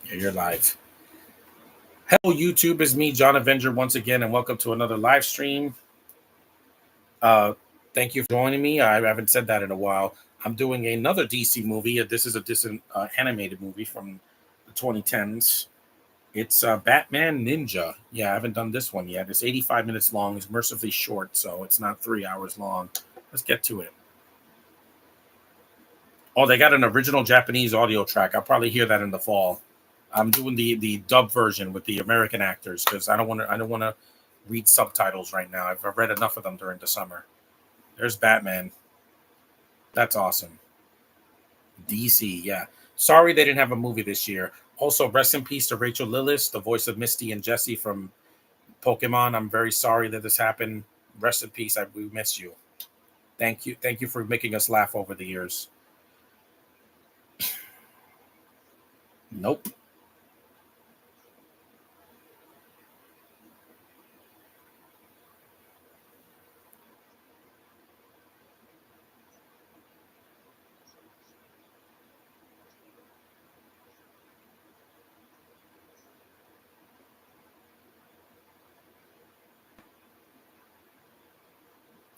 Yeah, you're live. Hello, YouTube. Is me, John Avenger, once again, and welcome to another live stream. Uh, Thank you for joining me. I haven't said that in a while. I'm doing another DC movie. This is a distant animated movie from the 2010s. It's Batman Ninja. Yeah, I haven't done this one yet. It's 85 minutes long. It's mercifully short, so it's not 3 hours long. Let's get to it. Oh, they got an original Japanese audio track. I'll probably hear that in the fall. I'm doing the dub version with the American actors because I don't want to read subtitles right now. I've read enough of them during the summer. There's Batman. That's awesome. DC, yeah. Sorry they didn't have a movie this year. Also, rest in peace to Rachel Lillis, the voice of Misty and Jesse from Pokemon. I'm very sorry that this happened. Rest in peace. We miss you. Thank you for making us laugh over the years. Nope.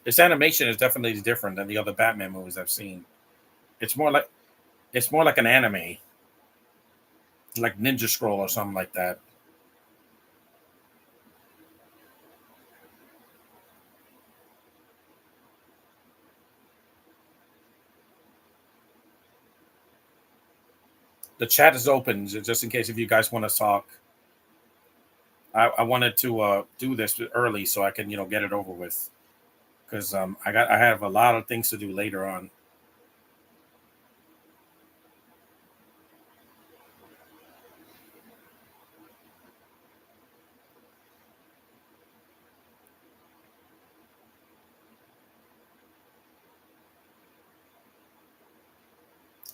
This animation is definitely different than the other Batman movies I've seen. It's more like it's more like an anime, like Ninja Scroll or something like that. The chat is open just in case if you guys want to talk. I wanted to do this early so I can get it over with because I have a lot of things to do later on.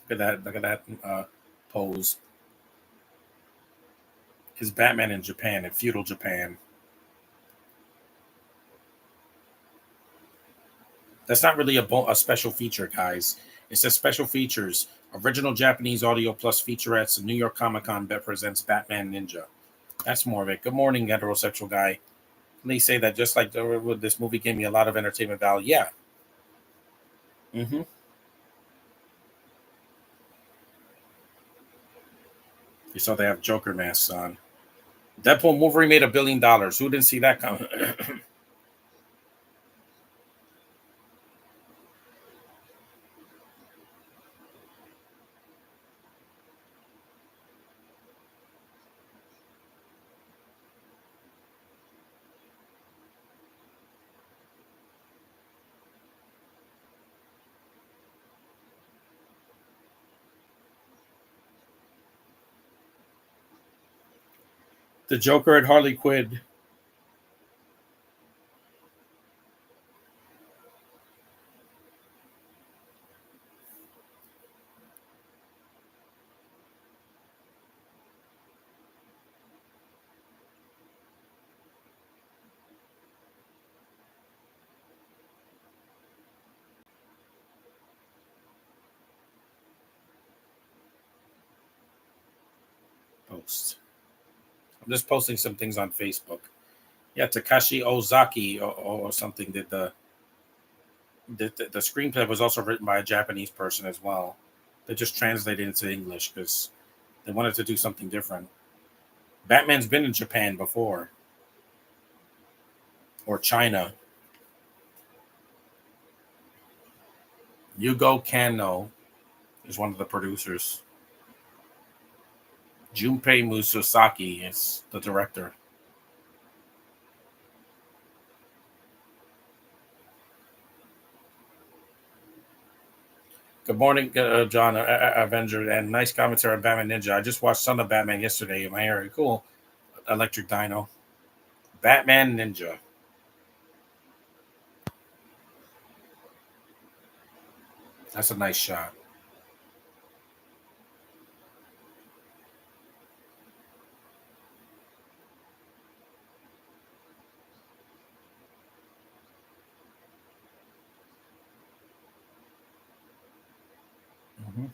Look at that pose. Is Batman in Japan, in feudal Japan? That's not really a special feature, guys. It says special features: original Japanese audio plus featurettes. New York Comic Con that presents Batman Ninja. That's more of it. Good morning, heterosexual guy. They say that just like this movie gave me a lot of entertainment value. Yeah. Mm-hmm. You saw they have Joker masks on. Deadpool movie made $1 billion. Who didn't see that coming? The Joker at Harley Quinn. Post. I'm just posting some things on Facebook. Yeah, Takashi Ozaki or something did the screenplay was also written by a Japanese person as well. They just translated it into English because they wanted to do something different. Batman's been in Japan before or China. Yugo Kanno is one of the producers. Junpei Musasaki is the director. Good morning, John Avenger, and nice commentary on Batman Ninja. I just watched Son of Batman yesterday in my area. Cool. Electric Dino. Batman Ninja. That's a nice shot. Mhm.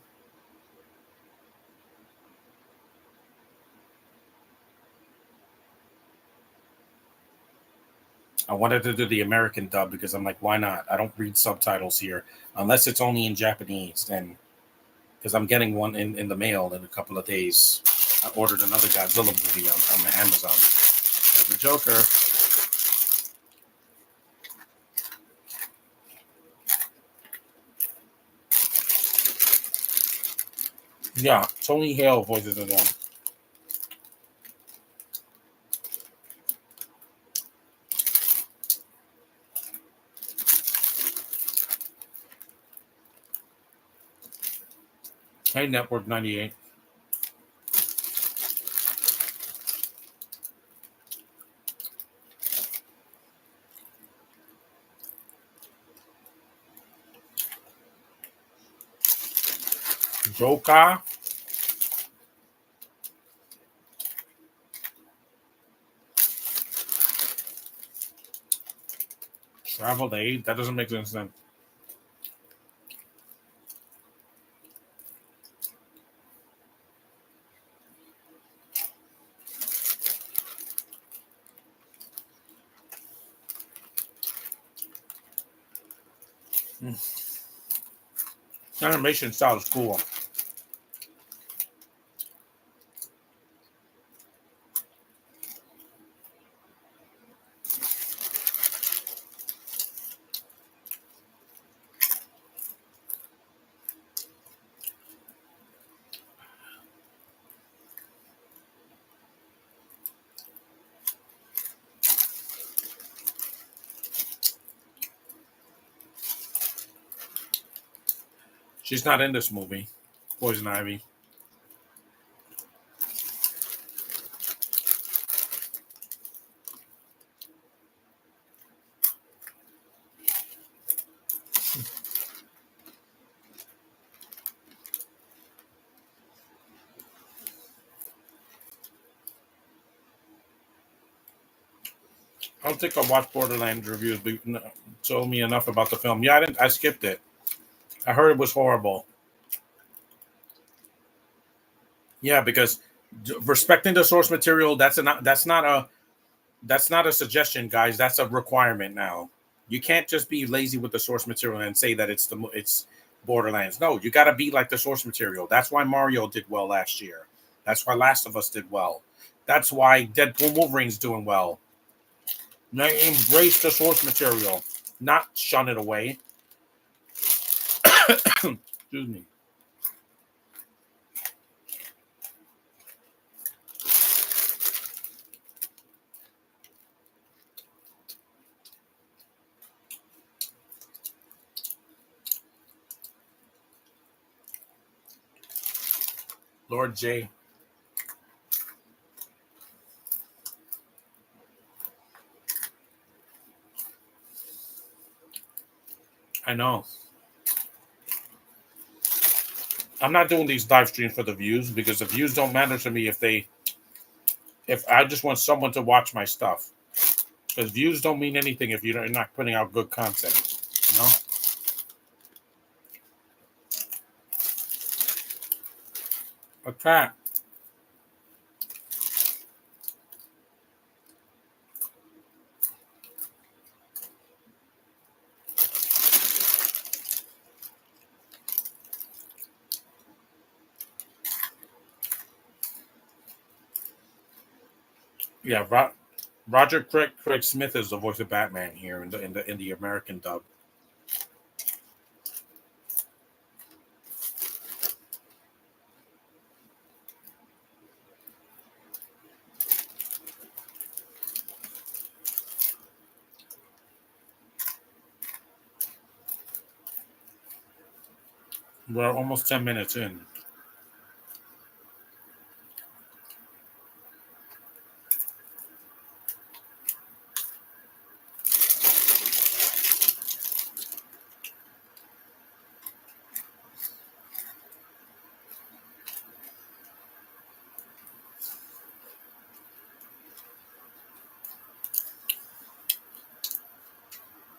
I wanted to do the American dub because I'm like, why not? I don't read subtitles here unless it's only in Japanese. Then because I'm getting one in the mail in a couple of days. I ordered another Godzilla movie on Amazon. There's the Joker. Yeah, Tony Hale voices it on. Hey, Network 98. Joker. Traveled aid? That doesn't make any sense. Animation style is cool. She's not in this movie. Poison Ivy. I don't think I watched Borderlands reviews, but told me enough about the film. Yeah, I didn't. I skipped it. I heard it was horrible. Yeah, because respecting the source material, that's not a suggestion, guys. That's a requirement now. You can't just be lazy with the source material and say that it's Borderlands. No, you got to be like the source material. That's why Mario did well last year. That's why Last of Us did well. That's why Deadpool Wolverine's doing well. Now embrace the source material, not shun it away. Excuse me. Lord J. I know. I'm not doing these live streams for the views because the views don't matter to me if I just want someone to watch my stuff. Because views don't mean anything if you're not putting out good content. You know? A cat. Yeah, Roger Craig Smith is the voice of Batman here in the American dub. We're almost 10 minutes in.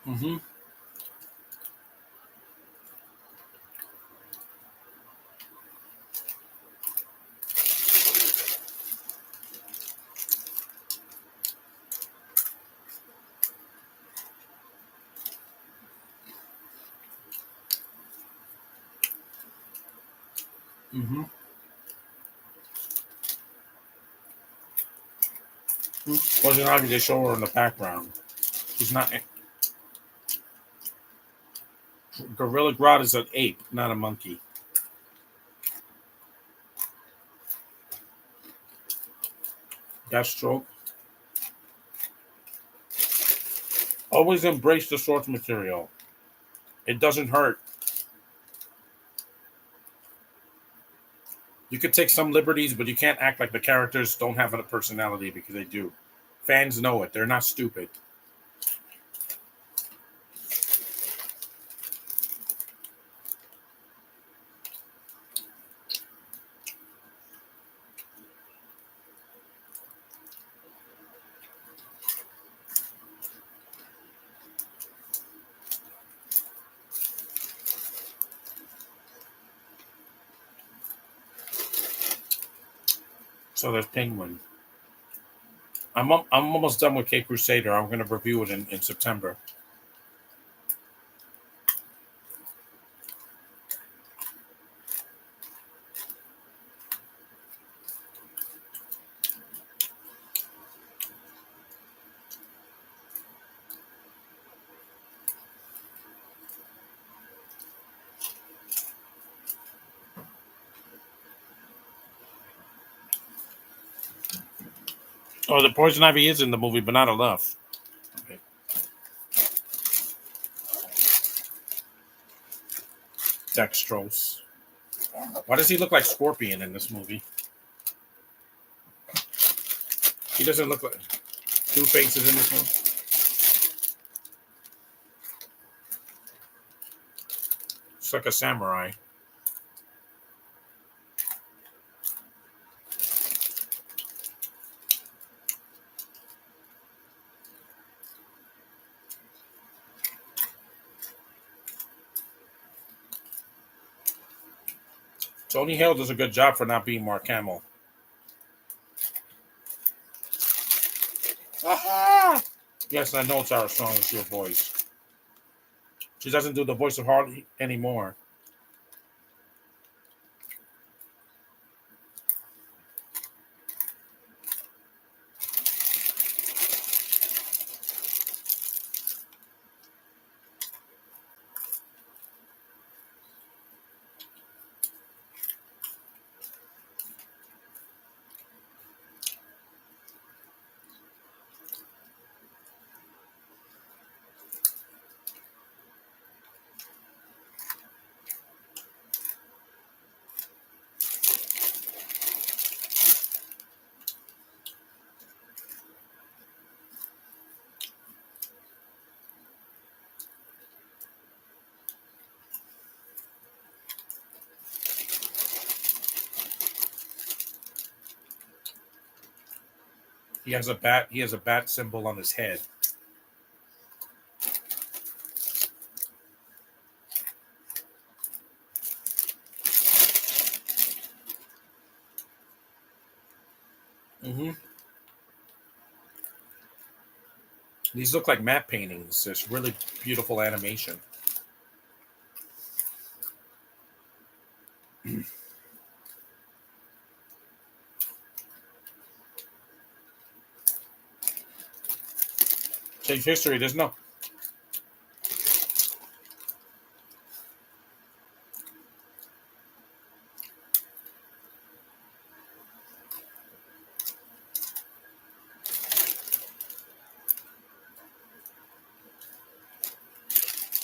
Mm-hmm. Mm-hmm. Poison Ivy, they show her in the background. She's not. Gorilla Grodd is an ape, not a monkey. Deathstroke. Always embrace the source material. It doesn't hurt. You could take some liberties, but you can't act like the characters don't have a personality because they do. Fans know it. They're not stupid. So there's Penguin. I'm almost done with K Crusader. I'm going to review it in September. Oh, the Poison Ivy is in the movie, but not enough. Okay. Dextrose. Why does he look like Scorpion in this movie? He doesn't look like Two Faces in this one. It's like a samurai. Tony Hale does a good job for not being Mark Hamill. Aha! Yes, I know Tara Strong is your voice. She doesn't do the voice of Harley anymore. He has a bat. He has a bat symbol on his head. Mm-hmm. These look like matte paintings. It's really beautiful animation. Change history. There's no.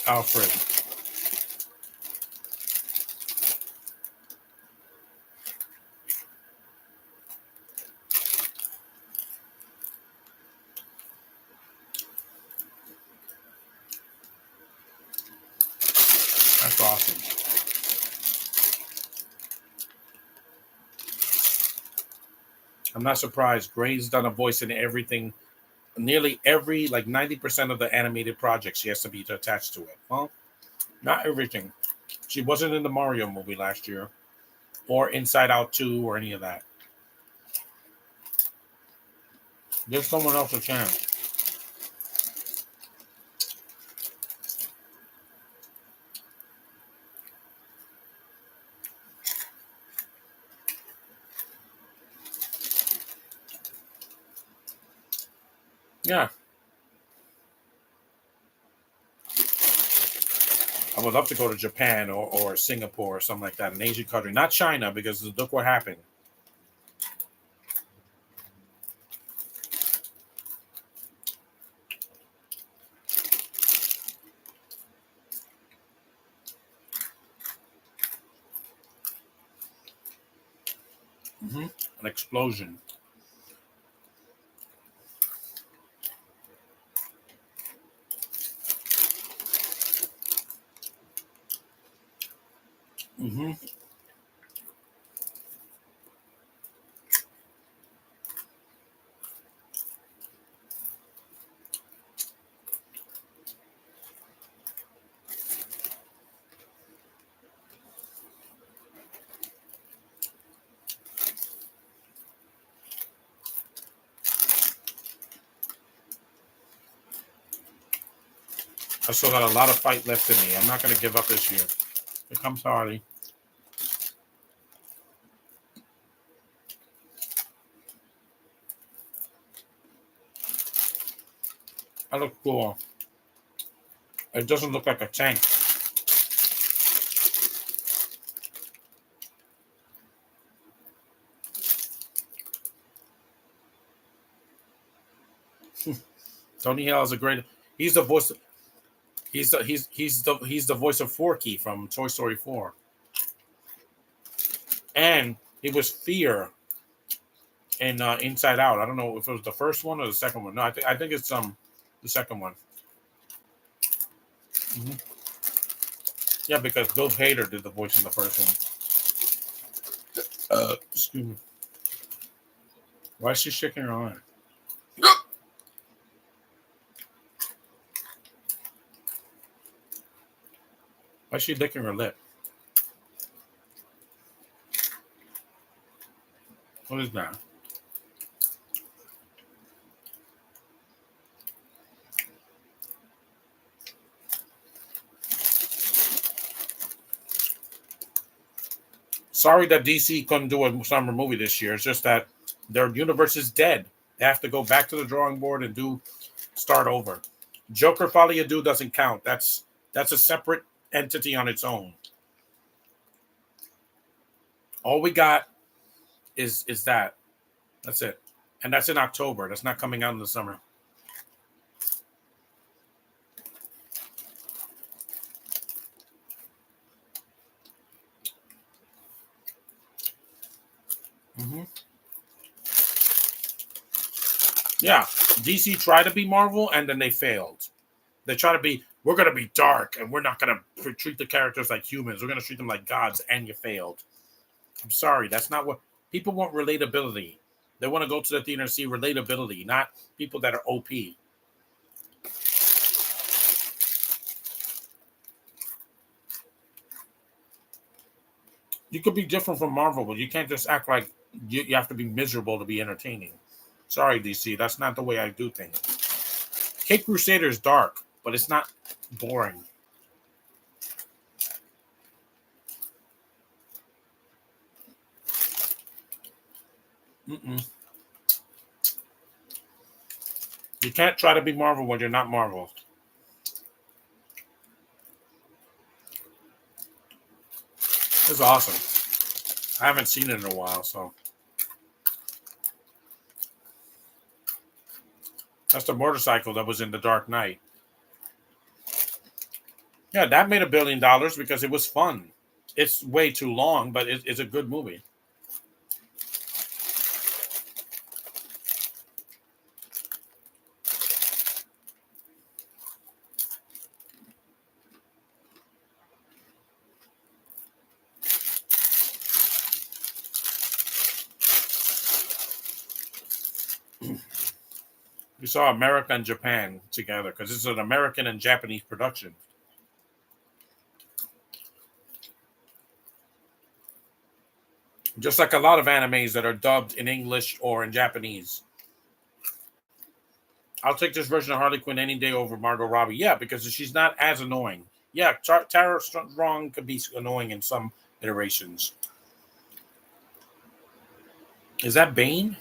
Alfred. That's awesome. I'm not surprised. Gray's done a voice in everything. Nearly every, like 90% of the animated projects, she has to be attached to it. Well, not everything. She wasn't in the Mario movie last year, or Inside Out 2, or any of that. Give someone else a chance. I would love to go to Japan or Singapore or something like that, an Asian country, not China, because look what happened. An explosion. Mm-hmm. I still got a lot of fight left in me. I'm not going to give up this year. Here comes Harley. I look cool. It doesn't look like a tank. Tony Hale is a great. He's the voice. He's the voice of Forky from Toy Story 4. And he was Fear in Inside Out. I don't know if it was the first one or the second one. No, I think it's the second one. Mm-hmm. Yeah, because Bill Hader did the voice in the first one. Excuse me. Why is she shaking her arm? Why is she licking her lip? What is that? Sorry that DC couldn't do a summer movie this year. It's just that their universe is dead. They have to go back to the drawing board and start over. Joker Folie à Deux doesn't count. That's a separate entity on its own. All we got is that. That's it. And that's in October. That's not coming out in the summer. Mm-hmm. Yeah, DC tried to be Marvel and then they failed. They try to be, we're going to be dark and we're not going to treat the characters like humans. We're going to treat them like gods, and you failed. I'm sorry, that's not what people want. Relatability. They want to go to the theater and see relatability, not people that are OP. You could be different from Marvel, but you can't just act like you have to be miserable to be entertaining. Sorry, DC, that's not the way I do things. Cape Crusader is dark, but it's not boring. Mm-mm. You can't try to be Marvel when you're not Marvel. It's awesome. I haven't seen it in a while, so. That's the motorcycle that was in The Dark Knight. Yeah, that made $1 billion because it was fun. It's way too long, but it's a good movie. We saw America and Japan together because it's an American and Japanese production. Just like a lot of animes that are dubbed in English or in Japanese. I'll take this version of Harley Quinn any day over Margot Robbie. Yeah, because she's not as annoying. Yeah, Tara Strong could be annoying in some iterations. Is that Bane?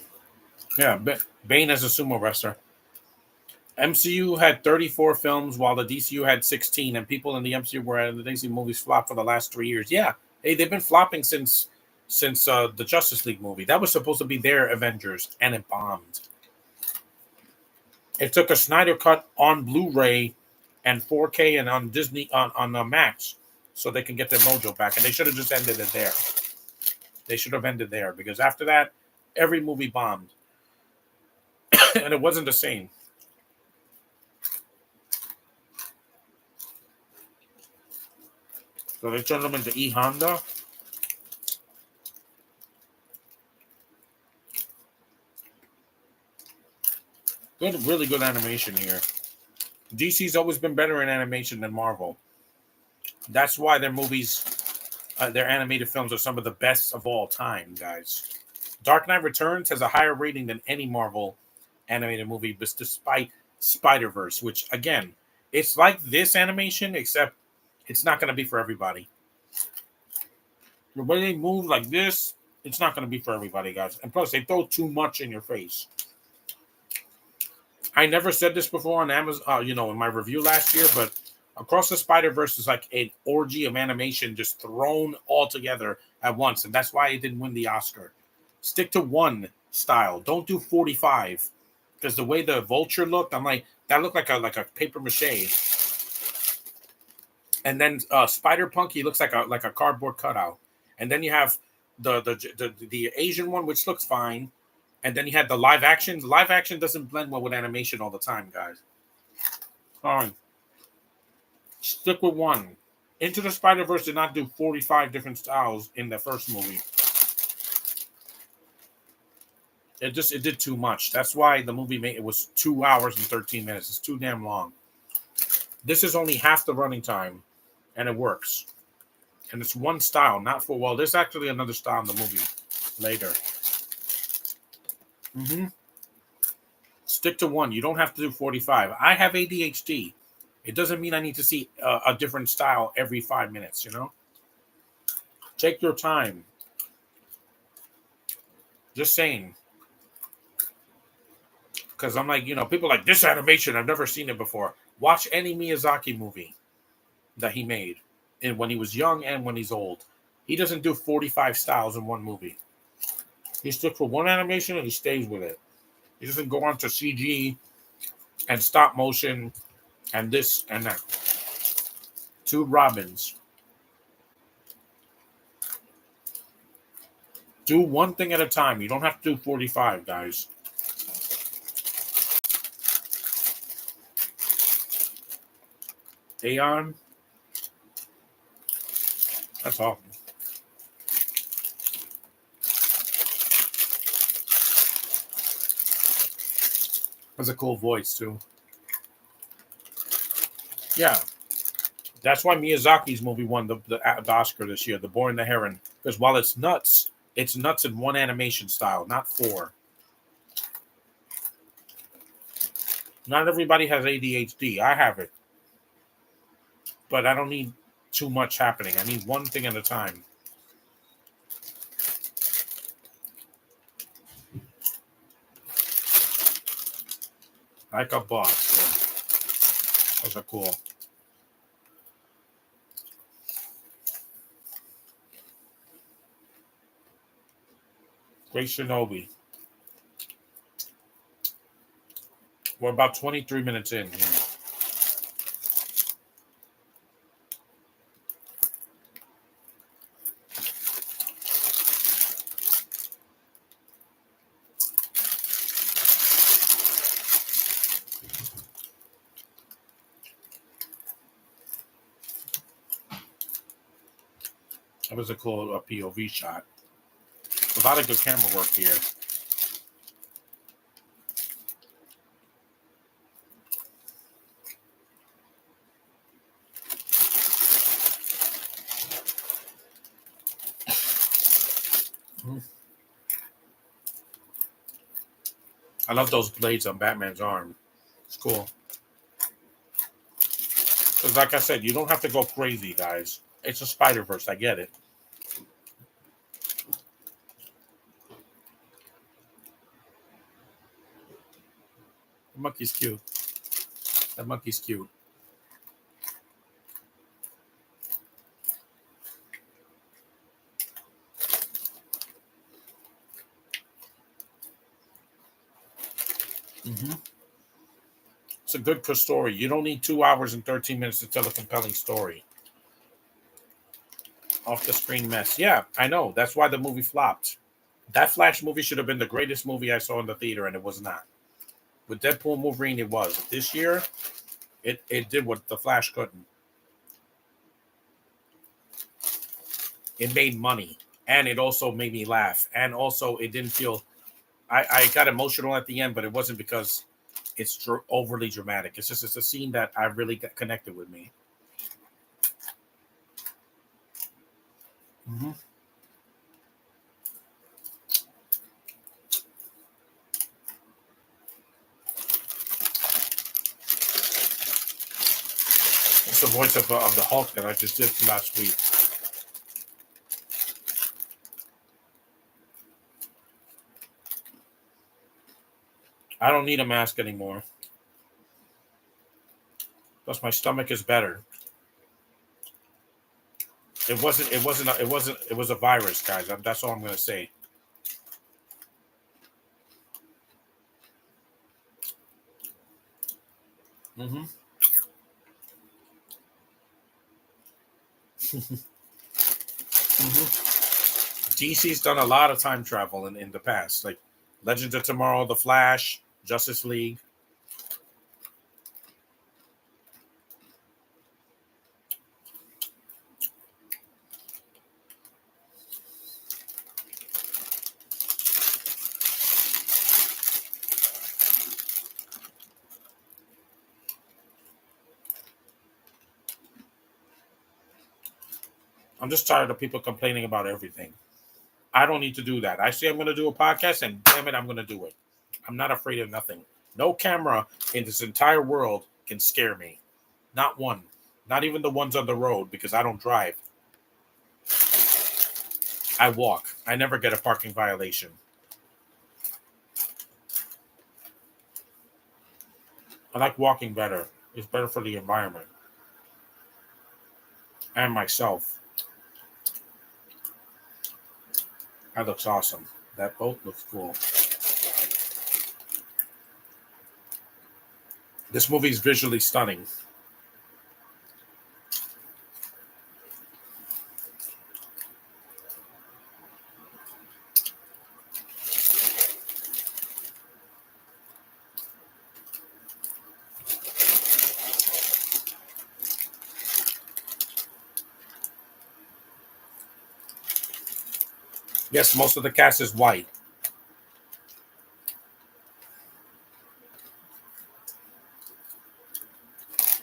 Yeah, Bane as a sumo wrestler. MCU had 34 films while the DCU had 16, and people in the MCU were the DC movies flopped for the last 3 years. Yeah, hey, they've been flopping since the Justice League movie. That was supposed to be their Avengers, and it bombed. It took a Snyder cut on Blu-ray and 4K and on Disney on Max, so they can get their mojo back. And they should have just ended it there. They should have ended there because after that, every movie bombed, and it wasn't the same. So they turned them into E Honda. Good, really good animation here. DC's always been better in animation than Marvel. That's why their movies, their animated films, are some of the best of all time, guys. Dark Knight Returns has a higher rating than any Marvel animated movie, but despite Spider-Verse, which again, it's like this animation, except it's not going to be for everybody. The way they move like this, it's not going to be for everybody, guys. And plus, they throw too much in your face. I never said this before on Amazon, in my review last year, but Across the Spider-Verse is like an orgy of animation just thrown all together at once, and that's why it didn't win the Oscar. Stick to one style. Don't do 45, because the way the Vulture looked, I'm like, that looked like a paper mache. And then Spider-Punk, he looks like a cardboard cutout. And then you have the Asian one, which looks fine. And then you had the live action. The live action doesn't blend well with animation all the time, guys. All right. Stick with one. Into the Spider-Verse did not do 45 different styles in the first movie. It did too much. That's why the movie it was 2 hours and 13 minutes. It's too damn long. This is only half the running time, and it works. And it's one style, not for there's actually another style in the movie later. Stick to one. You don't have to do 45. I have ADHD. It doesn't mean I need to see a different style every 5 minutes, Take your time. Just saying. Because I'm like, people like, this animation, I've never seen it before. Watch any Miyazaki movie that he made when he was young and when he's old. He doesn't do 45 styles in one movie. He sticks with one animation and he stays with it. He doesn't go on to CG and stop motion and this and that. 2 Robins. Do one thing at a time. You don't have to do 45, guys. Aeon. That's all. Has a cool voice too. Yeah, that's why Miyazaki's movie won the Oscar this year, The Boy and the Heron. Because while it's nuts in one animation style, not 4. Not everybody has ADHD. I have it, but I don't need too much happening. I need one thing at a time. Like a boss. Yeah. Those are cool. Great Shinobi. We're about 23 minutes in. Yeah. That was a cool POV shot. A lot of good camera work here. I love those blades on Batman's arm. It's cool. Because like I said, you don't have to go crazy, guys. It's a Spider-Verse. I get it. The monkey's cute. That monkey's cute. Hmm. It's a good story. You don't need 2 hours and 13 minutes to tell a compelling story. Off the screen mess. Yeah, I know. That's why the movie flopped. That Flash movie should have been the greatest movie I saw in the theater, and it was not. With Deadpool and Wolverine, it was. This year, it did what the Flash couldn't. It made money, and it also made me laugh, and also it didn't feel. I got emotional at the end, but it wasn't because it's overly dramatic. It's just it's a scene that I really got connected with me. Mm-hmm. It's the voice of the Hulk that I just did last week. I don't need a mask anymore. Plus, my stomach is better. It wasn't. It wasn't. It wasn't. It was a virus, guys. That's all I'm gonna say. Mm-hmm. Mm-hmm. DC's done a lot of time travel in the past, like Legends of Tomorrow, The Flash, Justice League. I'm just tired of people complaining about everything. I don't need to do that. I say I'm going to do a podcast, and damn it, I'm going to do it. I'm not afraid of nothing. No camera in this entire world can scare me. Not one. Not even the ones on the road because I don't drive. I walk. I never get a parking violation. I like walking better. It's better for the environment and myself. That looks awesome. That boat looks cool. This movie is visually stunning. Yes, most of the cast is white.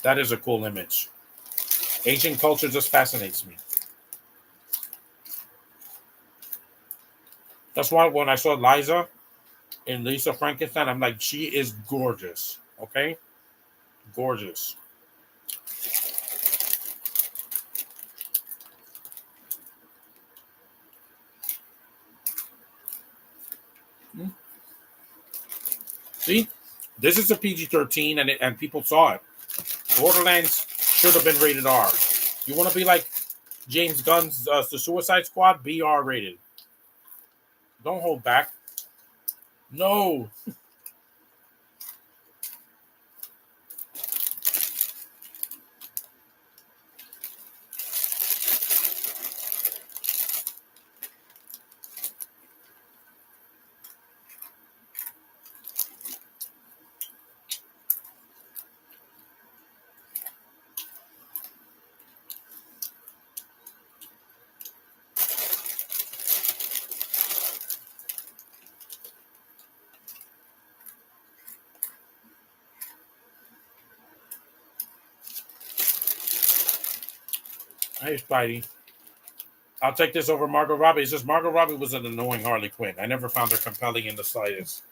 That is a cool image. Asian culture just fascinates me. That's why when I saw Liza in Lisa Frankenstein, I'm like, she is gorgeous. Okay? Gorgeous. Hmm. See? This is a PG-13 and people saw it. Borderlands should have been rated R. You want to be like James Gunn's The Suicide Squad? Be R rated. Don't hold back. No. Hey, Spidey. I'll take this over Margot Robbie. It's just Margot Robbie was an annoying Harley Quinn. I never found her compelling in the slightest.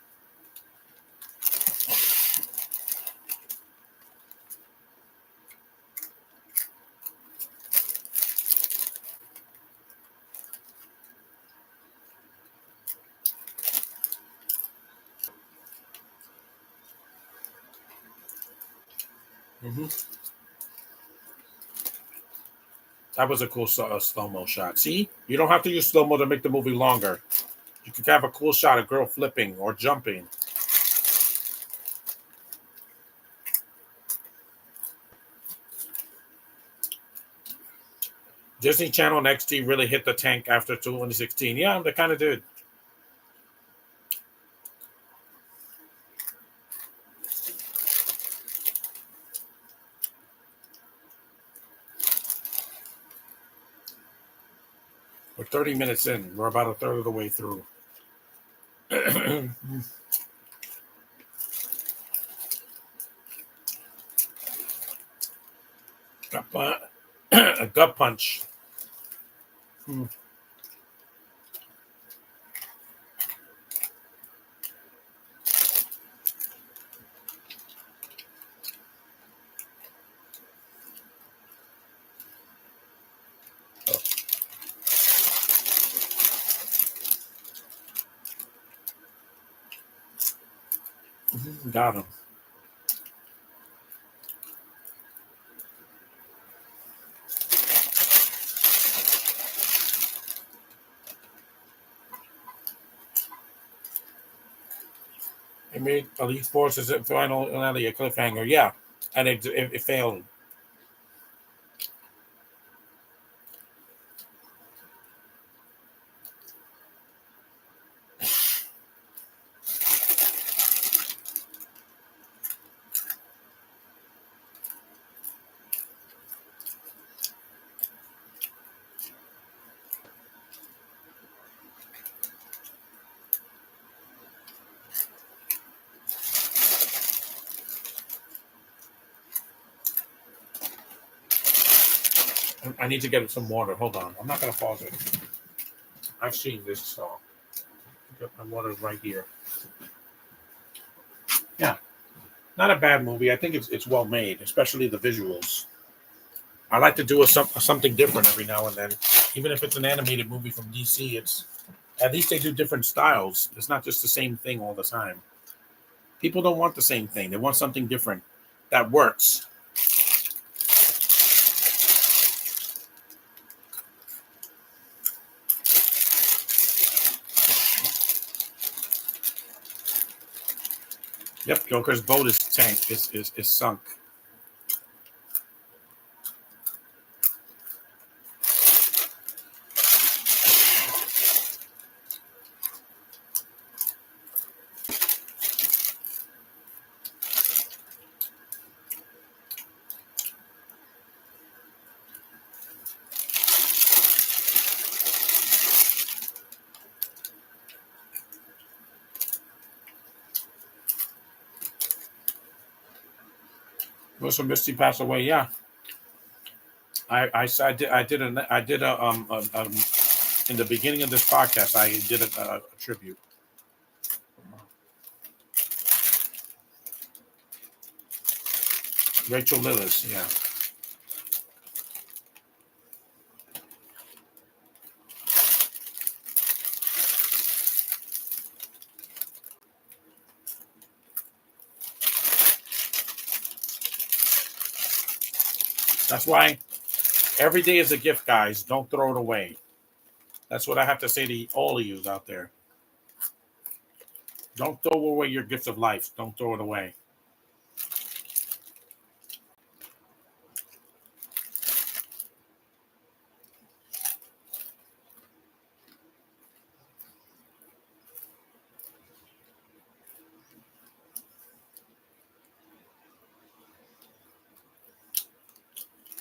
Hmm. That was a cool slow mo shot. See, you don't have to use slow mo to make the movie longer. You could have a cool shot of girl flipping or jumping. Disney Channel and XD really hit the tank after 2016. Yeah, they kind of did. We're 30 minutes in. We're about a third of the way through. A gut punch. Hmm. Got him. It made Elite Forces at final finale a cliffhanger. Yeah, and it failed. I need to get some water. Hold on. I'm not gonna pause it. I've seen this, so get my water right here. Yeah, not a bad movie. I think it's well made, especially the visuals. I like to do something different every now and then, even if it's an animated movie from DC. It's at least they do different styles. It's not just the same thing all the time. People don't want the same thing. They want something different that works. Yep, Joker's boat is tanked. Is sunk. Wilson Misty passed away. Yeah, I did in the beginning of this podcast. I did a tribute. Rachel Lillis. Yeah, that's why every day is a gift, guys. Don't throw it away. That's what I have to say to all of you out there. Don't throw away your gift of life. Don't throw it away.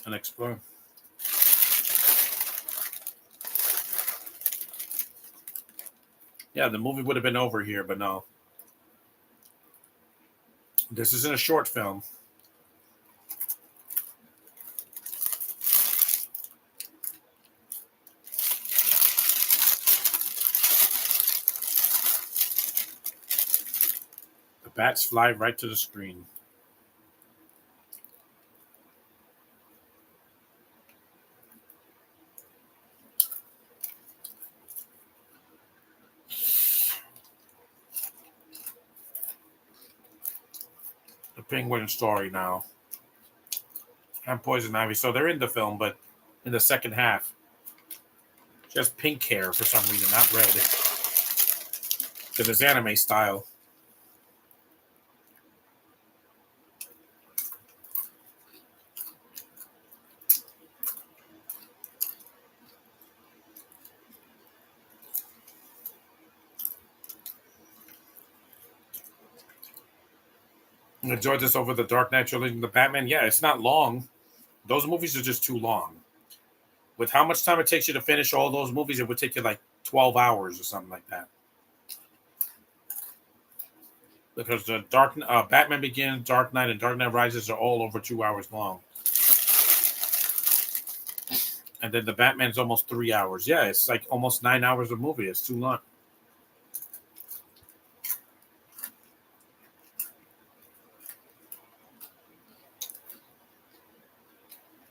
And explore. Yeah, the movie would have been over here, but no. This isn't a short film. The bats fly right to the screen. The penguin story now. and Poison Ivy. So they're in the film, but in the second half, she has pink hair for some reason, not red, because it's anime style. I enjoyed this over the Dark Knight trilogy and the Batman. Yeah, it's not long. Those movies are just too long. With how much time it takes you to finish all those movies, it would take you like 12 hours or something like that. Because the Batman Begins, Dark Knight, and Dark Knight Rises are all over 2 hours long. And then the Batman's almost 3 hours. Yeah, it's like almost 9 hours of movie. It's too long.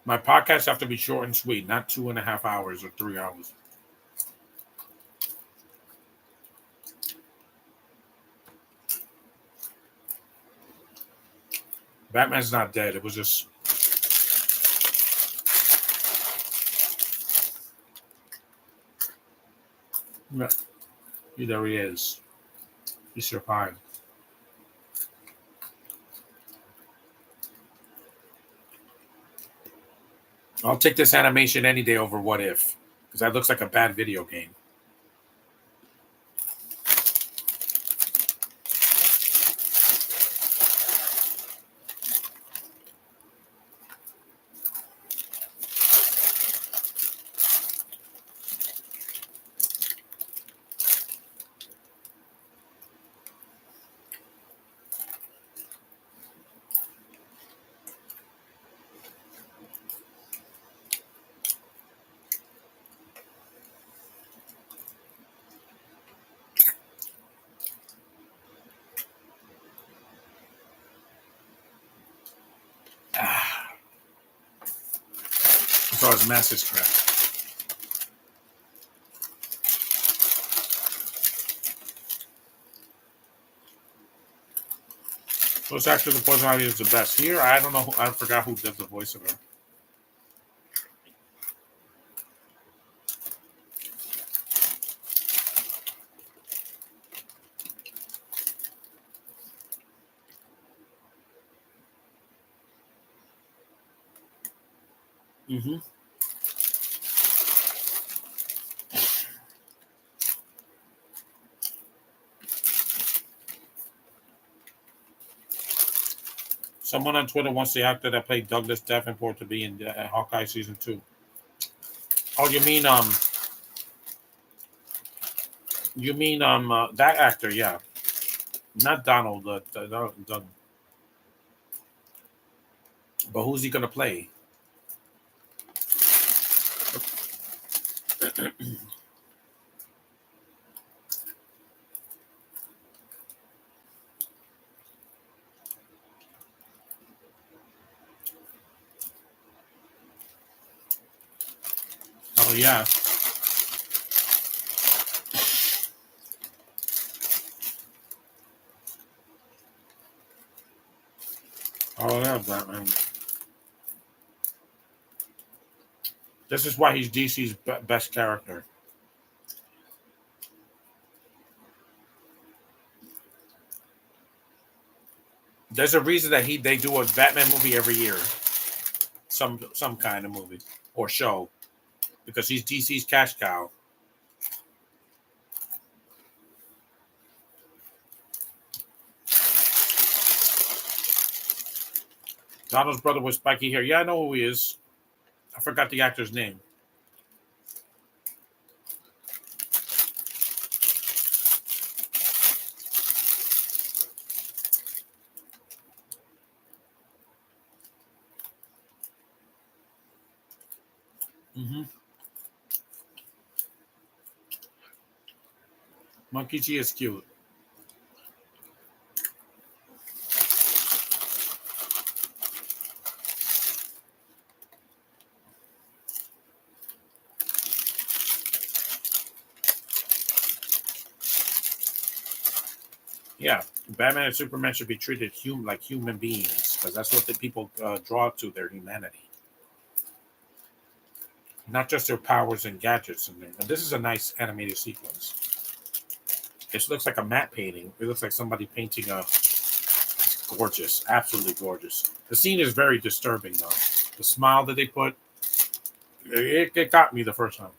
My podcasts have to be short and sweet, not 2.5 hours or 3 hours. Batman's not dead. It was just. There he is. He survived. I'll take this animation any day over What If, because that looks like a bad video game. As far as Master's Craft. Which actor the Poison Ivy is the best? Here, I don't know. I forgot who does the voice of her. Mm-hmm. Someone on Twitter wants the actor that played Douglas Davenport to be in Hawkeye season 2. Oh, you mean that actor? Yeah, not Donald. But who's he gonna play? Oh yeah. Oh yeah, Batman. This is why he's DC's best character. There's a reason that they do a Batman movie every year, some kind of movie or show, because he's DC's cash cow. Donald's brother was spiky hair. Yeah, I know who he is. I forgot the actor's name. Mm-hmm. Monkey G is cute. Yeah, Batman and Superman should be treated like human beings. because that's what the people draw to their humanity, not just their powers and gadgets. And this is a nice animated sequence. It looks like a matte painting. It looks like somebody painting a gorgeous, absolutely gorgeous. The scene is very disturbing though. The smile that they put, it got me the first time.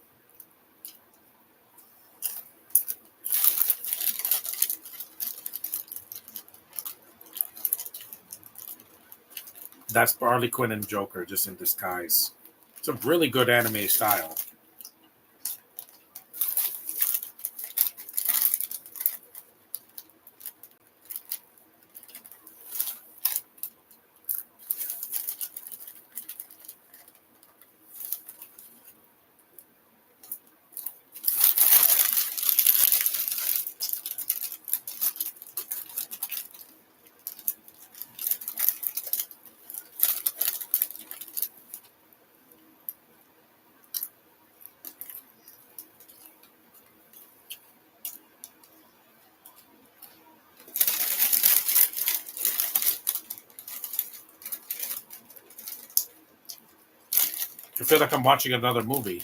That's Harley Quinn and Joker just in disguise. It's a really good anime style. I feel like I'm watching another movie.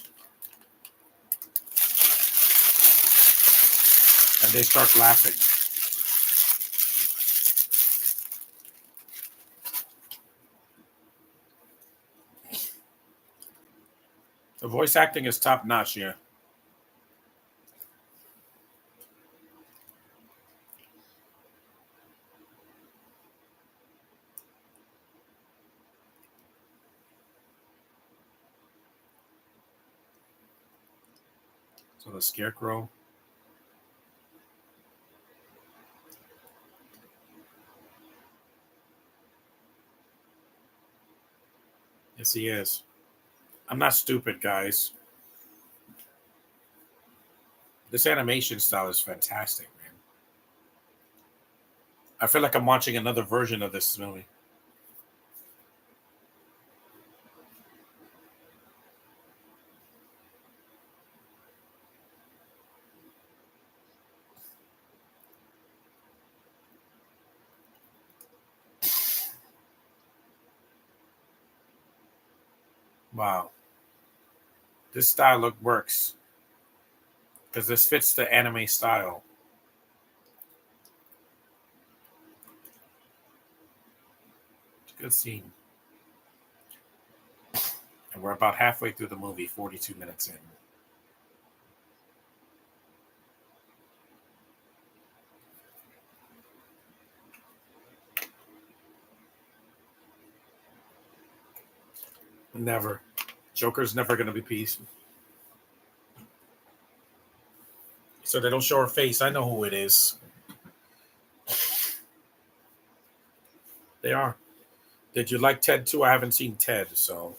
And they start laughing. The voice acting is top notch, yeah. So the Scarecrow. Yes, he is. I'm not stupid, guys. This animation style is fantastic, man. I feel like I'm watching another version of this movie. Wow. This style look works because this fits the anime style. It's a good scene. And we're about halfway through the movie, 42 minutes in. Never. Joker's never going to be peace. So they don't show her face. I know who it is. They are. Did you like Ted 2? I haven't seen Ted, so.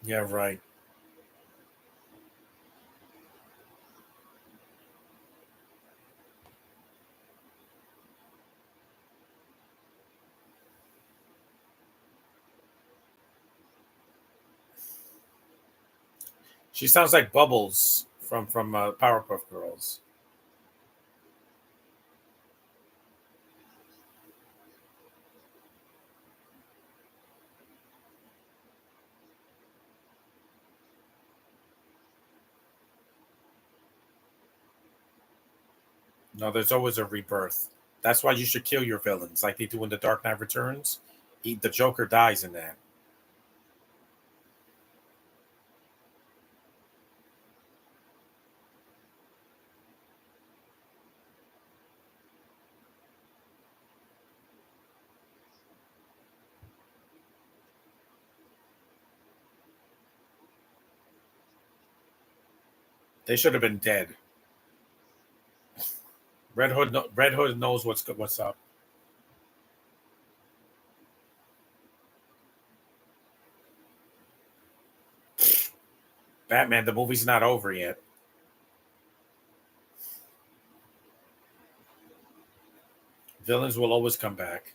Yeah, right. She sounds like Bubbles from Powerpuff Girls. No, there's always a rebirth. That's why you should kill your villains, like they do in The Dark Knight Returns. The Joker dies in that. They should have been dead. Red Hood knows what's up. Batman, the movie's not over yet. Villains will always come back.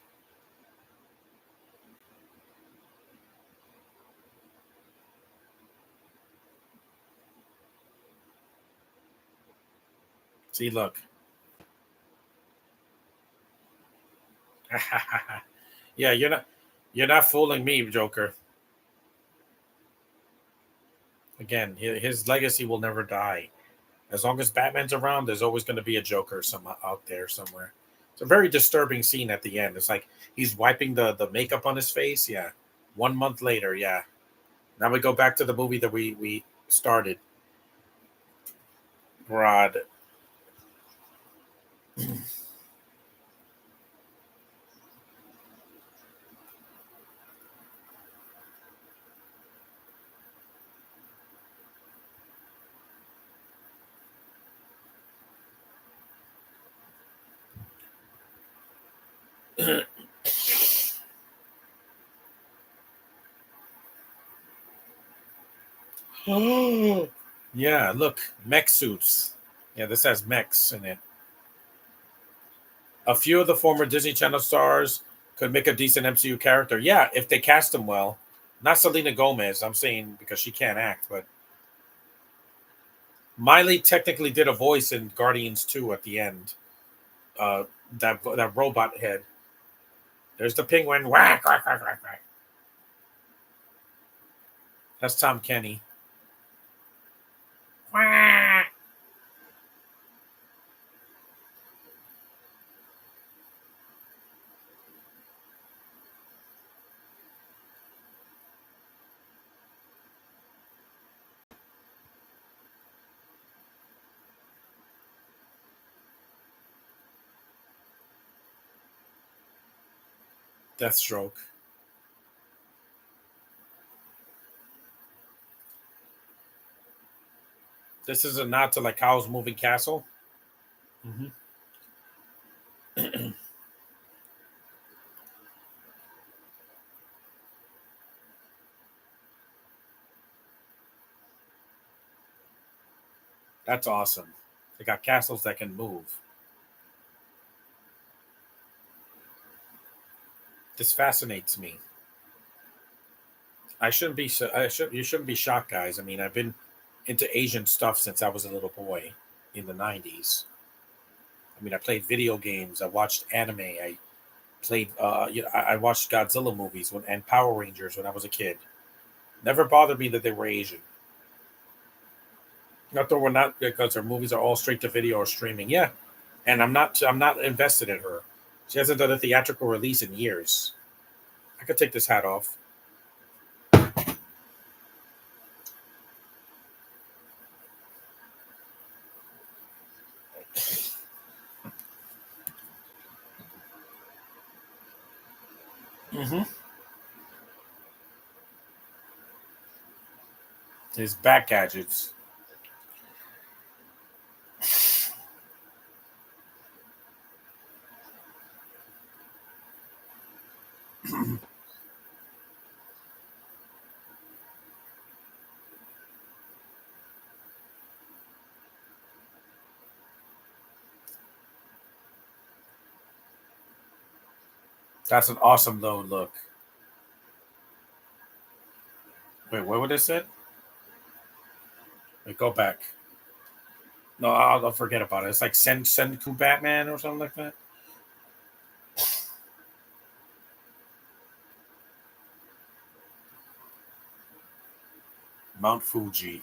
See, look. Yeah, you're not fooling me, Joker. Again, his legacy will never die. As long as Batman's around, there's always going to be a Joker some out there somewhere. It's a very disturbing scene at the end. It's like he's wiping the makeup on his face. Yeah. 1 month later, yeah. Now we go back to the movie that we started. Rod. Yeah, look, mech suits. Yeah, this has mechs in it. A few of the former Disney Channel stars could make a decent MCU character. Yeah, if they cast them well. Not Selena Gomez, I'm saying because she can't act, but Miley technically did a voice in Guardians 2 at the end. Uh, that robot head. There's the penguin. Whack, whack, whack, whack, whack. That's Tom Kenny. Whack. Deathstroke. This is a nod to like Howl's Moving Castle. Hmm. That's awesome. They got castles that can move. This fascinates me. I shouldn't be. I should. You shouldn't be shocked, guys. I mean, I've been into Asian stuff since I was a little boy in the '90s. I mean, I played video games. I watched anime. I played. I watched Godzilla movies and Power Rangers when I was a kid. Never bothered me that they were Asian. Not that we're not because their movies are all straight to video or streaming. Yeah, and I'm not. I'm not invested in her. She hasn't done a theatrical release in years. I could take this hat off. Hmm. His back gadgets. That's an awesome though look. Wait, what would it say? Wait, go back. No, I'll forget about it. It's like Senku Batman or something like that. Mount Fuji.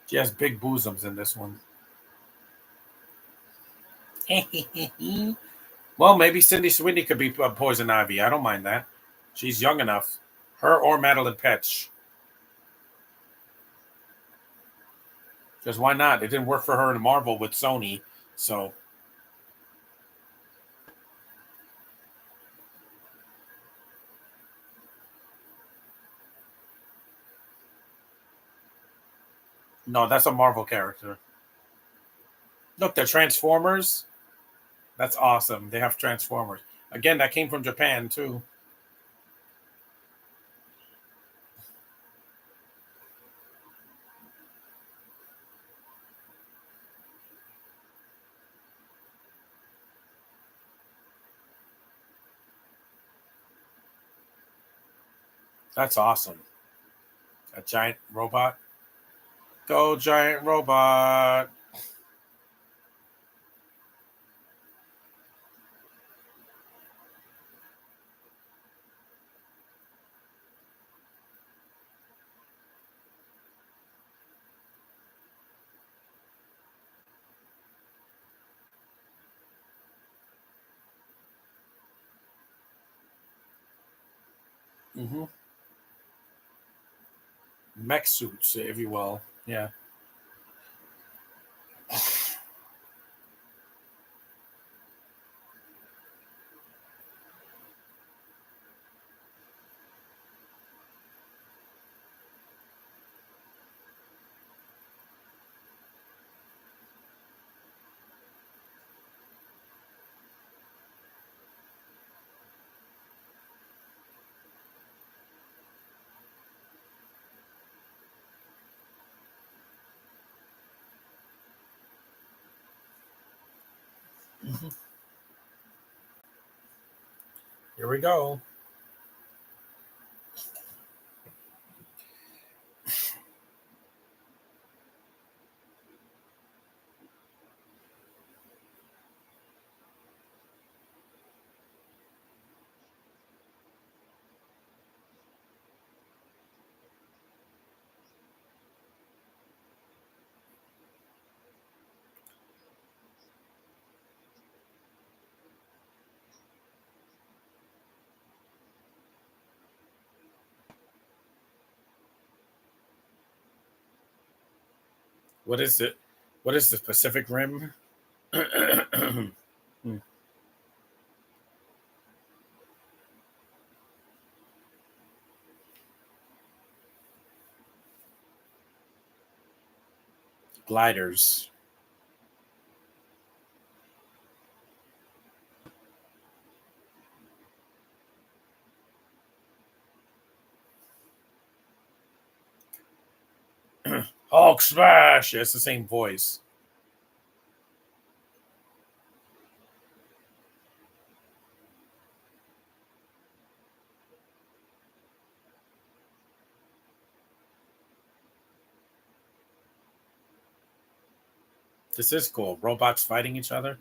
She has big bosoms in this one. Well, maybe Cindy Sweeney could be Poison Ivy. I don't mind that. She's young enough. Her or Madeline Petch. Because why not? It didn't work for her in Marvel with Sony. So, no, that's a Marvel character. Look, they're Transformers. That's awesome. They have Transformers. Again, that came from Japan too. That's awesome. A giant robot. Go, giant robot. Mm-hmm. Mech suits, if you will. Yeah. Mhm. Here we go. What is it? What is the Pacific Rim? Gliders. Hulk smash. Yeah, it's the same voice. This is cool. Robots fighting each other.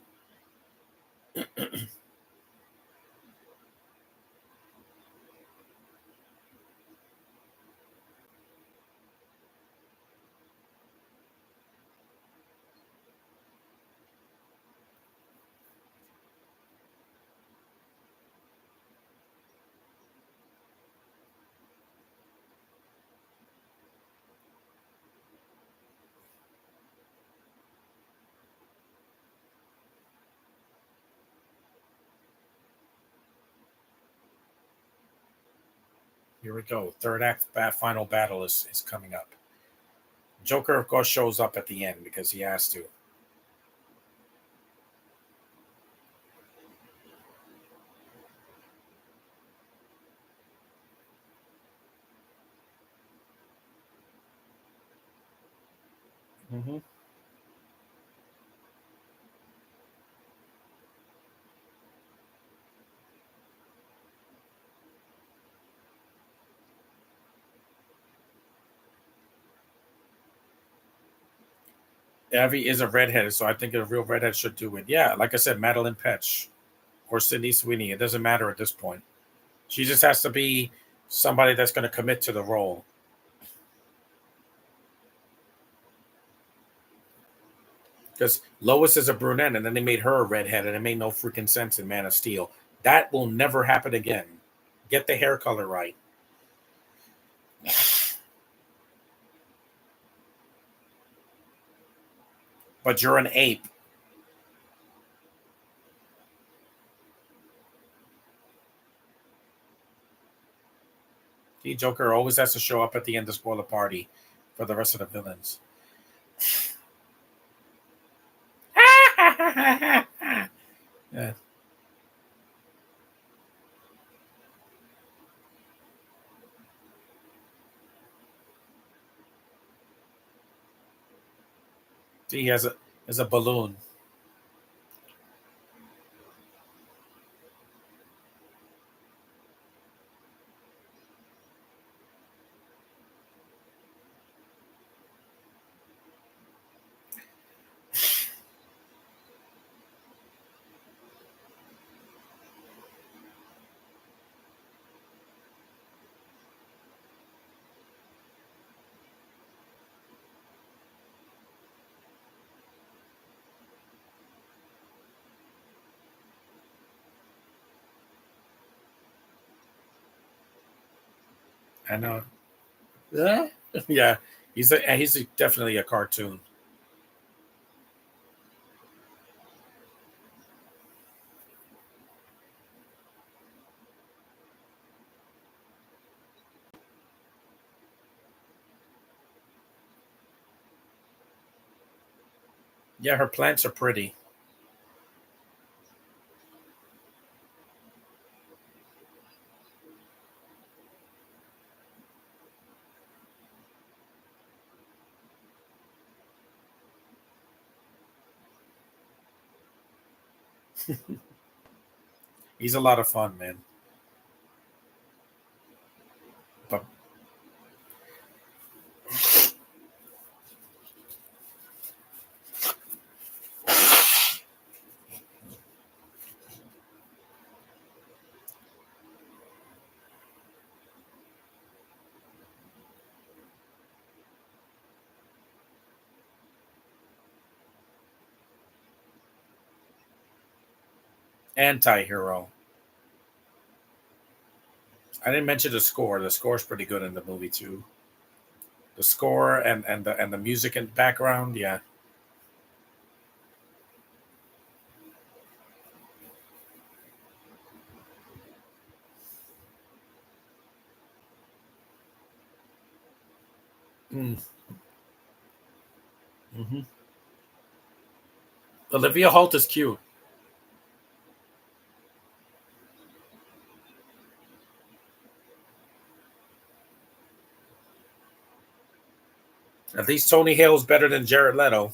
Here we go. Third act final battle is coming up. Joker, of course, shows up at the end because he has to. Mm-hmm. Abby is a redhead, so I think a real redhead should do it. Yeah, like I said, Madeline Petch or Sydney Sweeney. It doesn't matter at this point. She just has to be somebody that's going to commit to the role. Because Lois is a brunette, and then they made her a redhead, and it made no freaking sense in Man of Steel. That will never happen again. Get the hair color right. But you're an ape. The Joker always has to show up at the end to spoil the party for the rest of the villains. See, he has a balloon. I know. Yeah, yeah. Definitely a cartoon. Yeah, her plants are pretty. He's a lot of fun, man. But anti-hero. I didn't mention the score. The score's pretty good in the movie too. The score and the music and background, yeah. Mm. Hmm. Olivia Holt is cute. At least Tony Hale's better than Jared Leto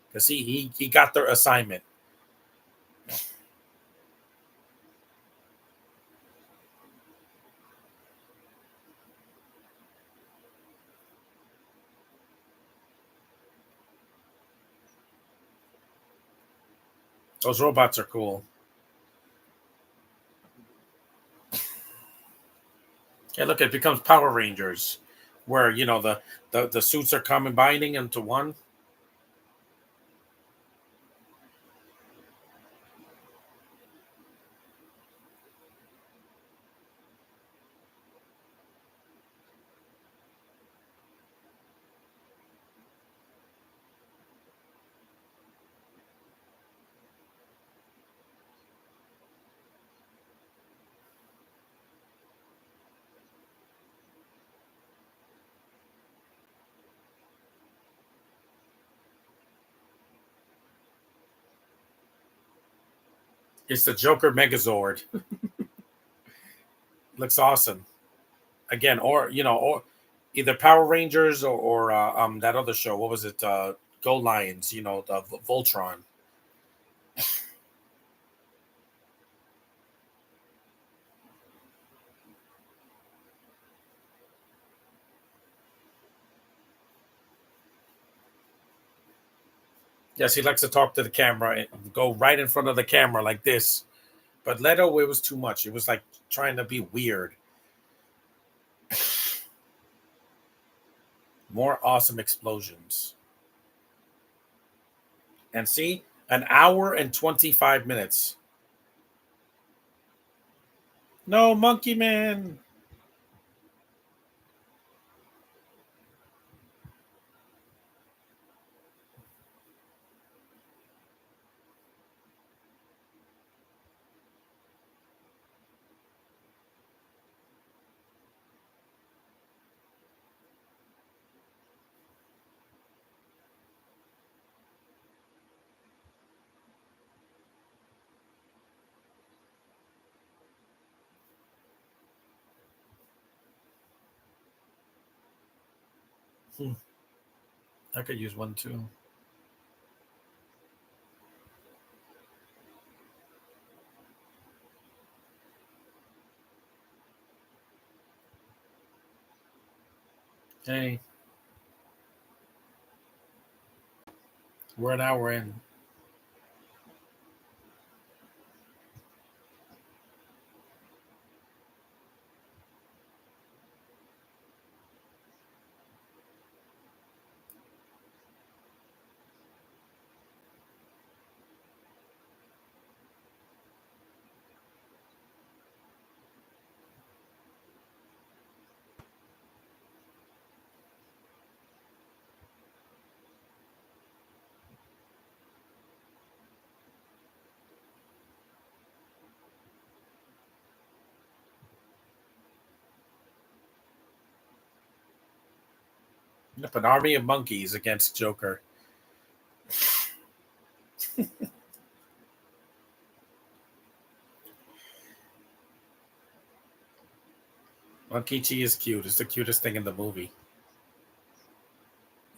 because he got their assignment. Those robots are cool. Yeah, look, it becomes Power Rangers, where the suits are combining into one. It's the Joker Megazord. Looks awesome. Again, or either Power Rangers or that other show. What was it? Go Lions. The Voltron. Yes, he likes to talk to the camera and go right in front of the camera like this. But Leto, it was too much. It was like trying to be weird. More awesome explosions. And see, an hour and 25 minutes. No, Monkey Man. Hmm, I could use one too. Hey, we're an hour in. Yep, an army of monkeys against Joker. Monkey Chi is cute. It's the cutest thing in the movie.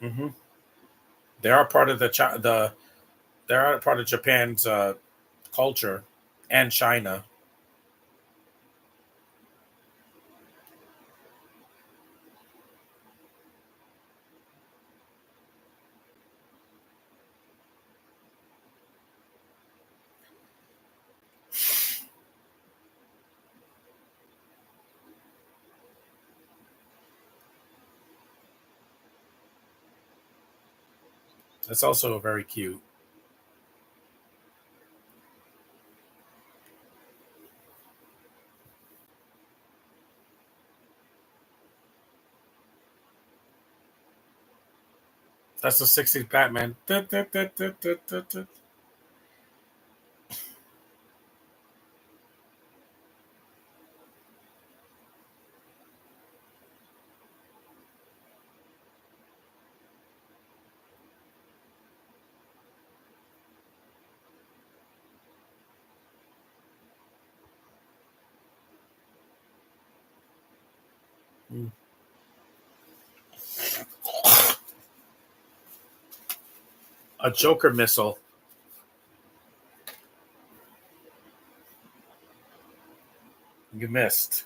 Hmm. They are part of they are part of Japan's culture and China. That's also very cute. That's the '60s Batman. A Joker missile. You missed.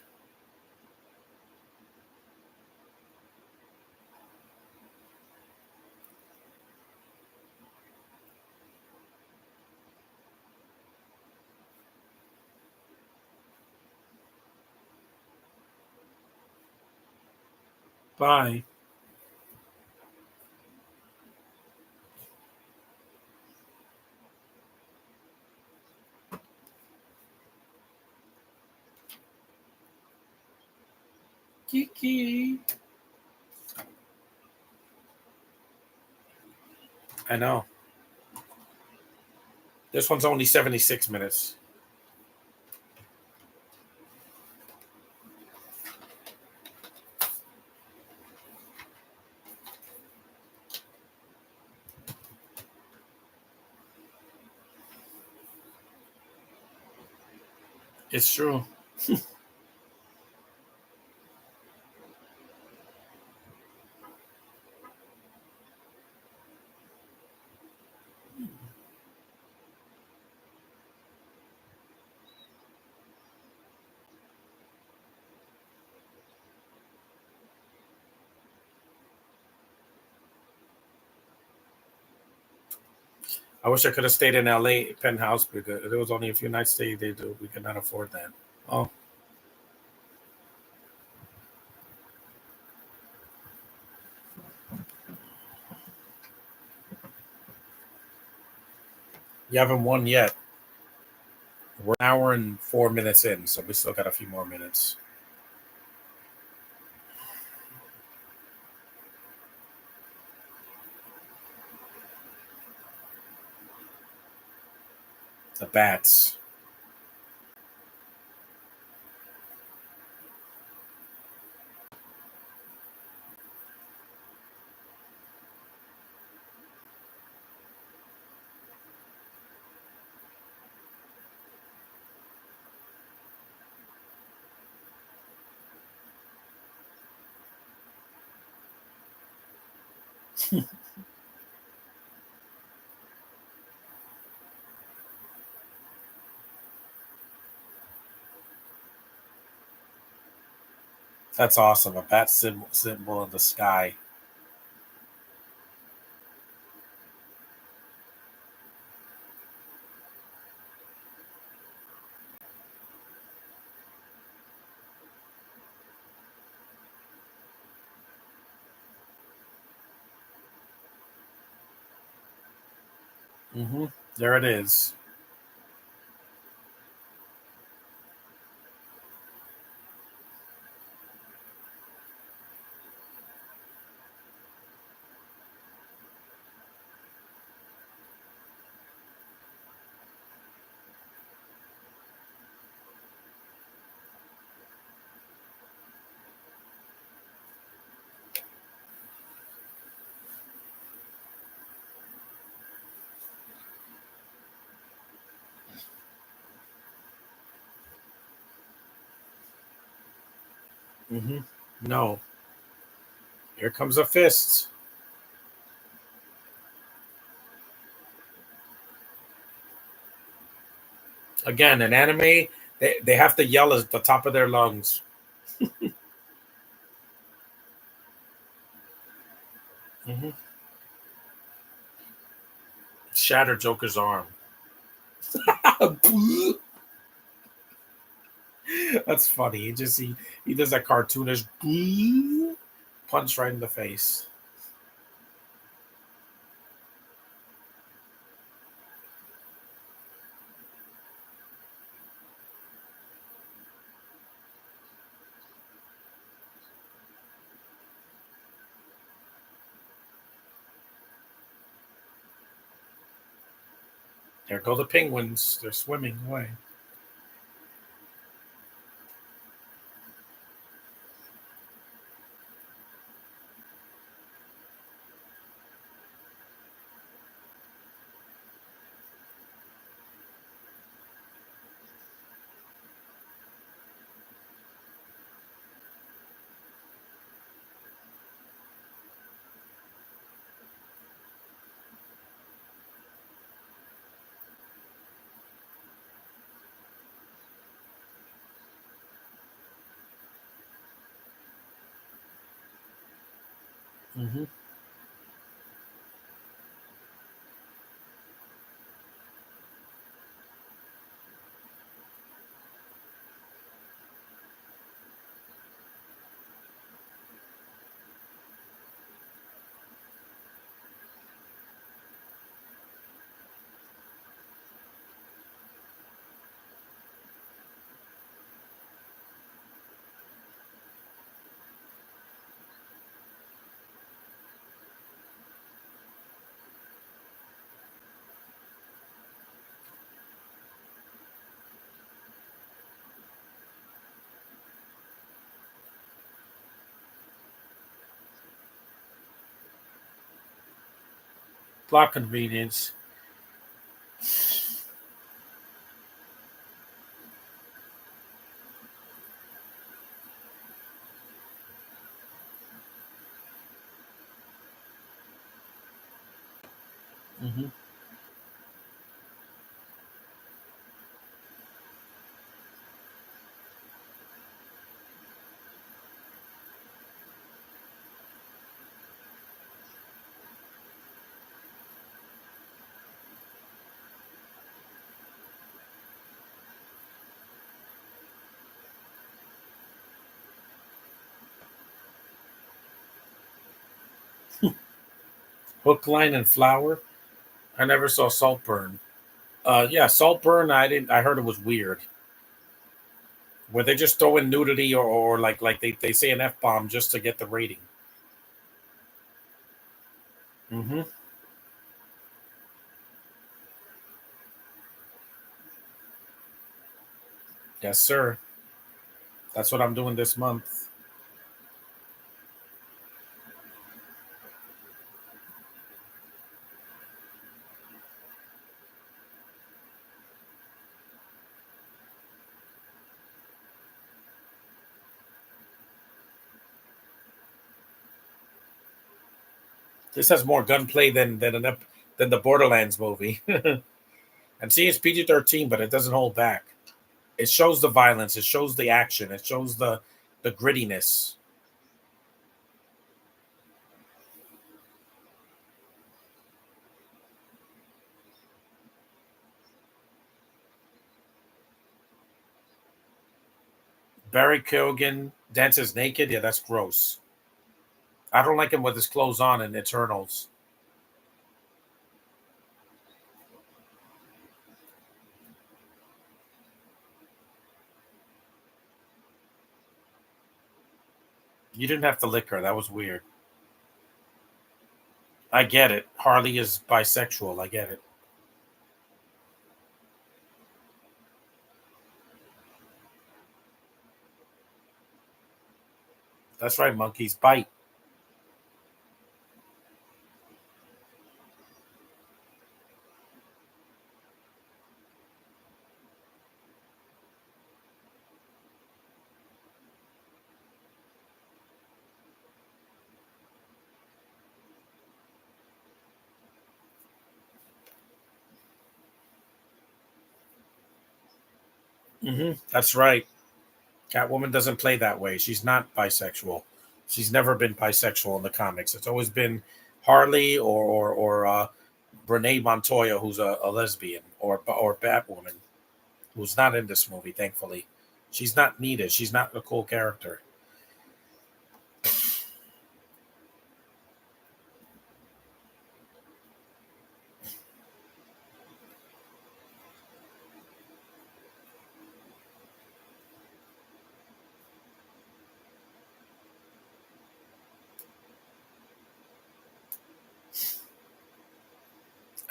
Bye. Kiki. I know. This one's only 76 minutes. It's true. I wish I could have stayed in LA penthouse because there was only a few nights we could not afford that. Oh, you haven't won yet. We're an hour and 4 minutes in, so we still got a few more minutes. The bats. That's awesome. A bat symbol in the sky. There it is. No. Here comes a fist. Again, in anime, they have to yell at the top of their lungs. Shatter Joker's arm. That's funny. He does that cartoonish punch right in the face. There go the penguins. They're swimming away. Mm-hmm. Plot convenience. Mm-hmm. Hook, line, and flower. I never saw Saltburn. Yeah, Saltburn. I didn't. I heard it was weird. Where they just throw in nudity or like they say an F bomb just to get the rating. Mm-hmm. Yes, sir. That's what I'm doing this month. This has more gunplay than the Borderlands movie. And see, it's PG-13, but it doesn't hold back. It shows the violence. It shows the action. It shows the the grittiness. Barry Keoghan dances naked. Yeah, that's gross. I don't like him with his clothes on in Eternals. You didn't have to lick her. That was weird. I get it. Harley is bisexual. I get it. That's right. Monkeys bite. That's right. Catwoman doesn't play that way. She's not bisexual. She's never been bisexual in the comics. It's always been Harley or Renee Montoya, who's a lesbian, or Batwoman, who's not in this movie. Thankfully, she's not needed. She's not a cool character.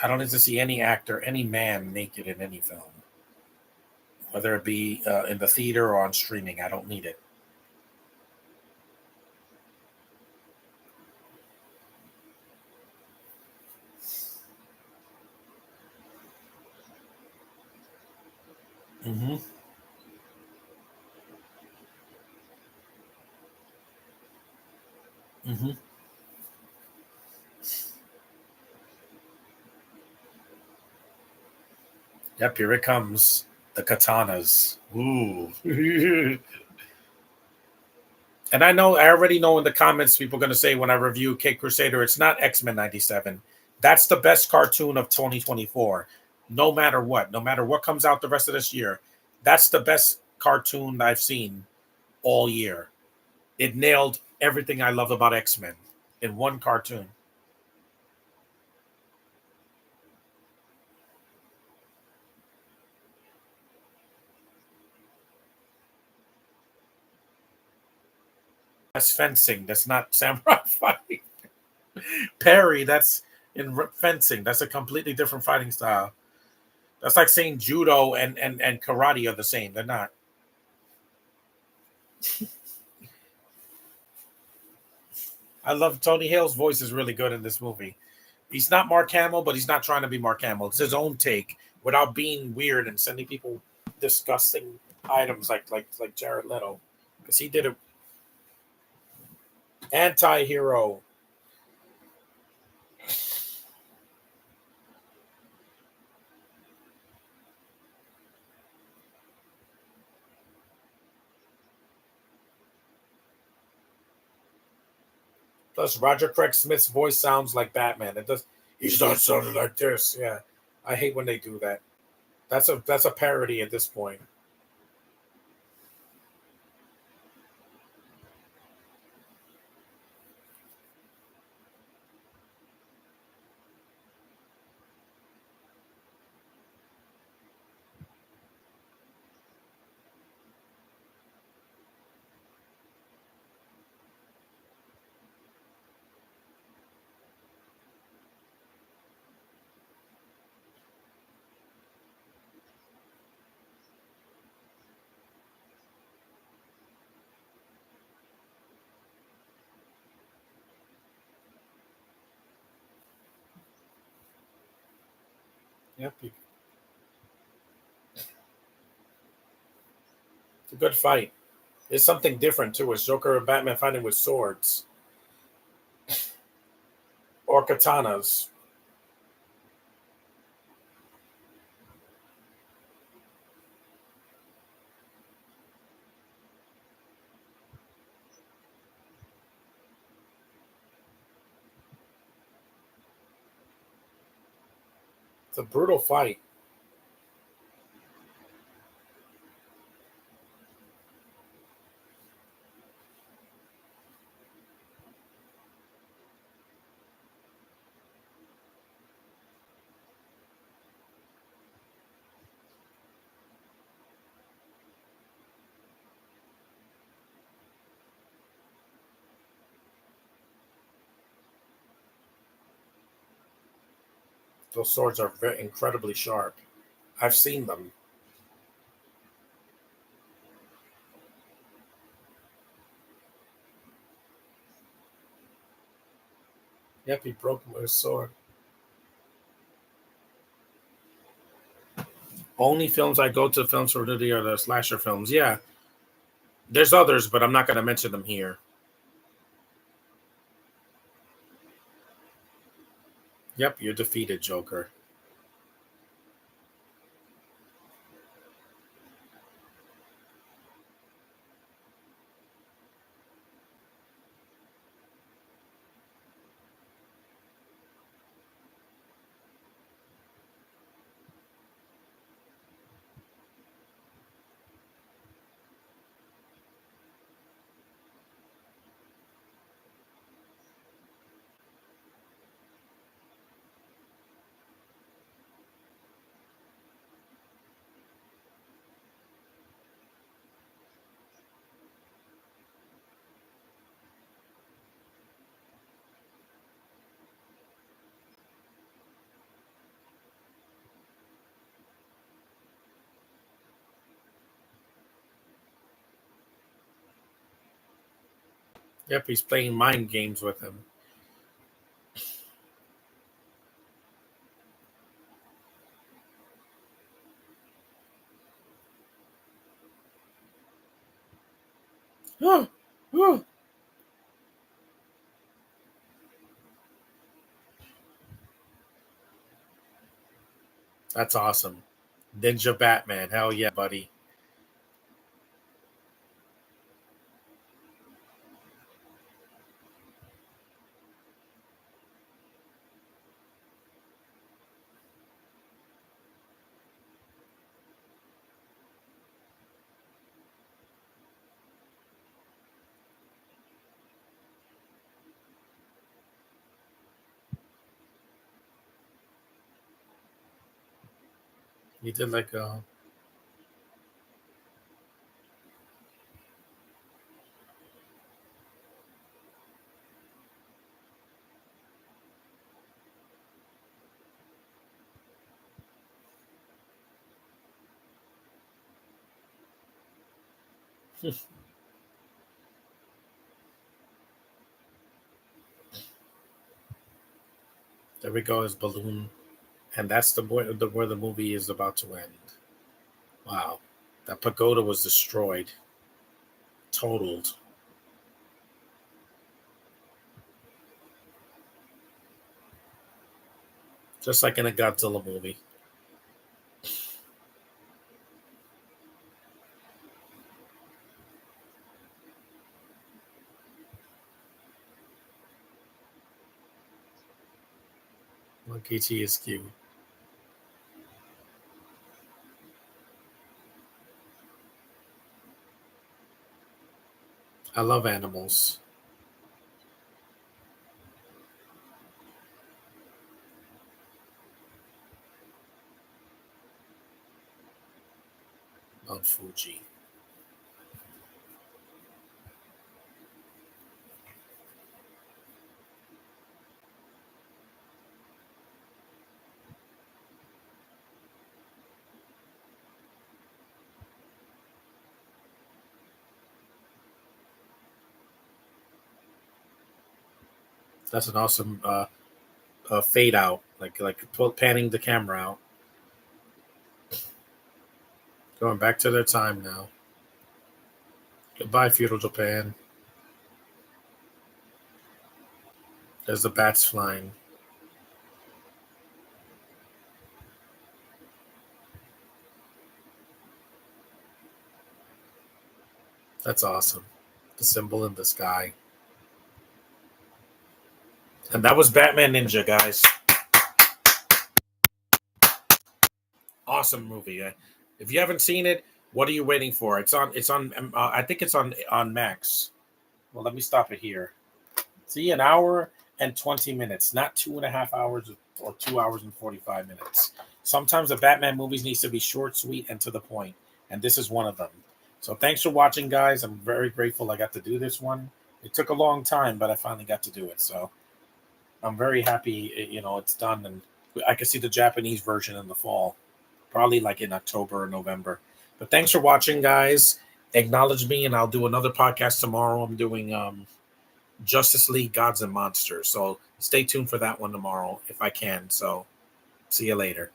I don't need to see any actor, any man naked in any film, whether it be in the theater or on streaming. I don't need it. hmm hmm Yep, here it comes. The katanas. Ooh. And I already know in the comments people are going to say when I review Kate Crusader, it's not X Men '97. That's the best cartoon of 2024. No matter what comes out the rest of this year, that's the best cartoon I've seen all year. It nailed everything I love about X Men in one cartoon. That's fencing. That's not samurai fighting. Parry. That's in fencing. That's a completely different fighting style. That's like saying judo and karate are the same. They're not. I love Tony Hale's voice is really good in this movie. He's not Mark Hamill, but he's not trying to be Mark Hamill. It's his own take without being weird and sending people disgusting items like Jared Leto, because he did a anti-hero. Plus, Roger Craig Smith's voice sounds like Batman. It does. He's not sounding like this. Yeah, I hate when they do that. That's a parody at this point. Yep, it's a good fight. It's something different too. It's Joker and Batman fighting with swords or katanas. It's a brutal fight. Those swords are very incredibly sharp. I've seen them. Yep, he broke his sword. Only films I go to films for nudity are the slasher films. Yeah, there's others, but I'm not going to mention them here. Yep, you're defeated, Joker. Yep, he's playing mind games with him. That's awesome. Ninja Batman. Hell yeah, buddy. He did like a. There we go, his balloon. And that's where the movie is about to end. Wow. That pagoda was destroyed. Totaled. Just like in a Godzilla movie. Monkey is cute. I love animals. Mount Fuji. That's an awesome fade out, like panning the camera out. Going back to their time now. Goodbye, feudal Japan. There's the bats flying. That's awesome. The symbol in the sky. And that was Batman Ninja, guys. Awesome movie. If you haven't seen it, what are you waiting for? It's on. I think it's on Max. Well, let me stop it here. See, an hour and 20 minutes, not 2.5 hours or 2 hours and 45 minutes. Sometimes the Batman movies needs to be short, sweet, and to the point, and this is one of them. So thanks for watching, guys. I'm very grateful I got to do this one. It took a long time, but I finally got to do it. So I'm very happy. It's done, and I can see the Japanese version in the fall, probably like in October or November. But thanks for watching, guys. Acknowledge me, and I'll do another podcast tomorrow. I'm doing Justice League Gods and Monsters. So stay tuned for that one tomorrow if I can. So see you later.